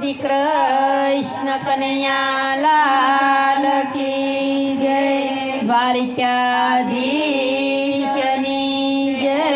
શ્રી કૃષ્ણ કનૈયા લાલ કી જય, દ્વારિકાધીશની જય।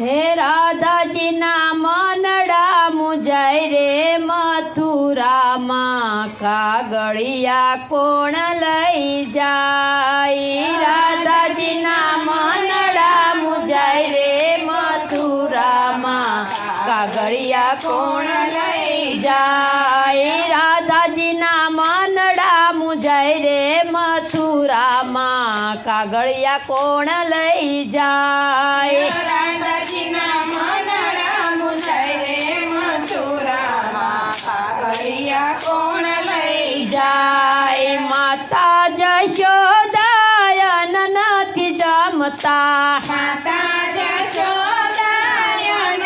હે રાધાજીના મનડા મુજાય રે મથુરામાં, કાગળિયા કોણ લઈ જાય। રાધાજીના મનડા મુજાય રે મથુરામાં, કાગળિયા કોણ લઈ જાય। રાધાજીના મનડા મુજાય રે મથુરામાં, કાગળિયા કોણ લઈ જાય। રાધાજીના મનડા મુજાય રે મથુરામાં, કાગળિયા કોણ લઈ જાય। માતા જશોદાયન નથી જમતા, માતા જશોદાયન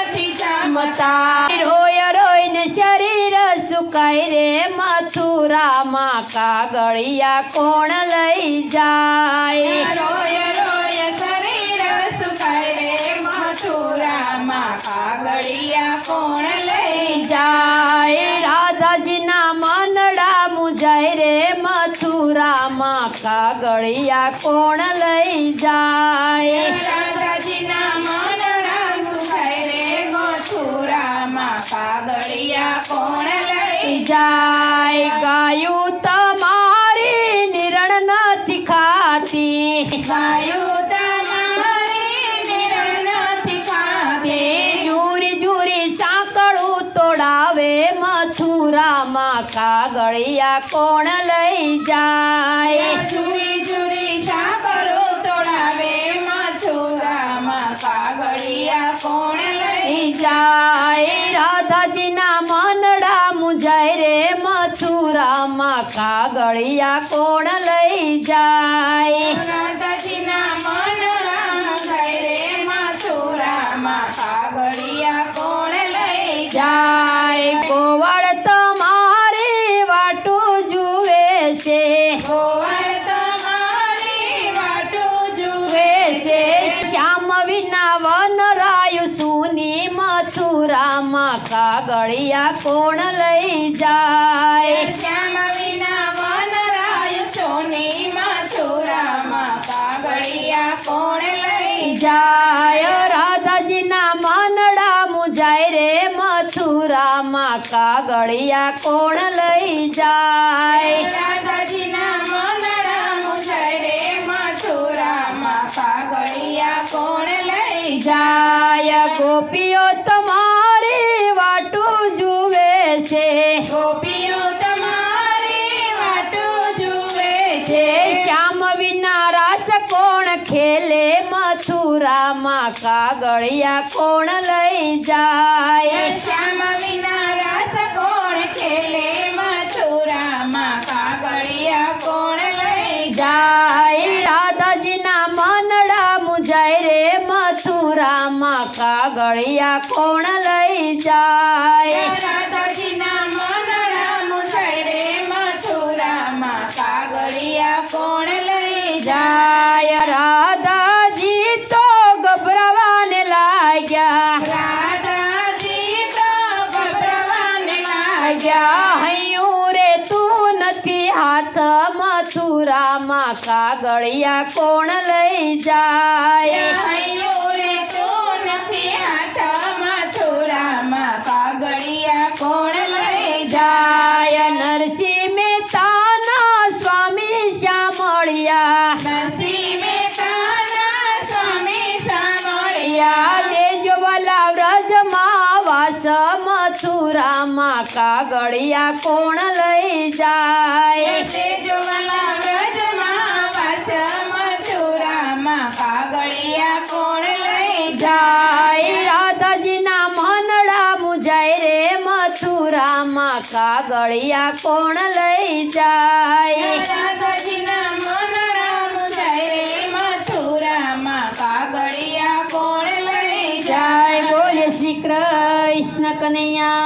નથી જમતા। રોય રોઈને શરીર સુકાય રે મથુરામાં, કાગળિયા કોણ લઈ જાય। રોય રોય શરીર સુકાય રે મથુરામાં, કાગળિયા કોણ લઈ જાય। રાધાજીના મનડા મુજાય રે મથુરામાં, કાગળિયા કોણ લઈ જાય। રાધાજીના મનડા મુજાય રે મથુરામાં, કાગળિયા કોણ લઈ જાય। ગાયું તમારી નિરણ નથી ખાતી, ગાયું તમારી નિરણ નથી ખાતી। જુરી જુરી સાંકળું તોડાવે મથુરામાં, કાગળિયા કોણ લઈ જાય। જુરી જુરી સાકરો તોડાવે મથુરામાં, કાગળિયા કોણ લઈ જાય। રાધાજીના મનડા મુજાય રે મથુરામાં, કાગળિયા કોણ લઈ જાય। રાધાજીના મનડા મુજાય રે મથુરામાં, કાગળિયા કોણ લઈ જાય। ગોવાળ તમારી વાટું જુએ છે, ગોવાળ તમારી વાટું જુએ છે। શ્યામ વિના વનરાયું સુની મથુરામાં, કાગળિયા કોણ લઈ જાય। શ્યામ વિના વનરાય સોની મથુરામાં, કાગળિયા કોણ લઈ જાય। રાધાજીના મનડા મુજાય રે મથુરામાં, કાગળિયા કોણ લઈ જાય। રાધાજીના મનડા મુજાય રે મથુરામાં, કાગળિયા કોણ લઈ જાય। ગોપીઓ તમારી વાટું જુએ છે, ગોપીઓ તમારી વાટું જુએ છે। શ્યામ વિના રાસ કોણ ખેલે મથુરામાં, કાગળિયા કોણ લઈ જાય। શ્યામ વિના રસ કોણ ખેલે મથુરામાં, કાગળિયા કોણ લઈ જાય। રાધાજીના મનડા મુજાય રે મથુરામાં, કાગળિયા કોણ લઈ જાય। રાધાજીના મનડા મુજાય રે મથુરામાં, કાગળિયા કોણ લઈ જાય। રાધાજી તો ગભરાવાને લાગ્યા, રાધાજી તો ગભરાવાને લાગ્યા। હૈયું રે તું નથી હાથ મથુરામાં, કાગળિયા કોણ લઈ જાય। હૈયું રે તું નથી હાથ મથુરામાં, કાગળિયા કોણ લઈ જાય। નરસિંહ મહેતાના સ્વામી શ્યામળિયા, નરસિંહ મહેતાના સ્વામી સાંભળ્યા। દેજો વાલા વ્રજમાં વાસ મથુરામાં, કાગળિયા કોણ લઈ જાય। તેજવાલા વ્રજમાં વાસ મથુરામાં, કાગળિયા કોણ લઈ જાય। રાધાજીના મનડા મુજાય રે મથુરામાં, કાગળિયા કોણ લઈ જાય। રાધાજીના મનડા મુજાય રે મથુરામાં, કાગળિયા કોણ લઈ જય બોલે શ્રી કૃષ્ણ કનૈયા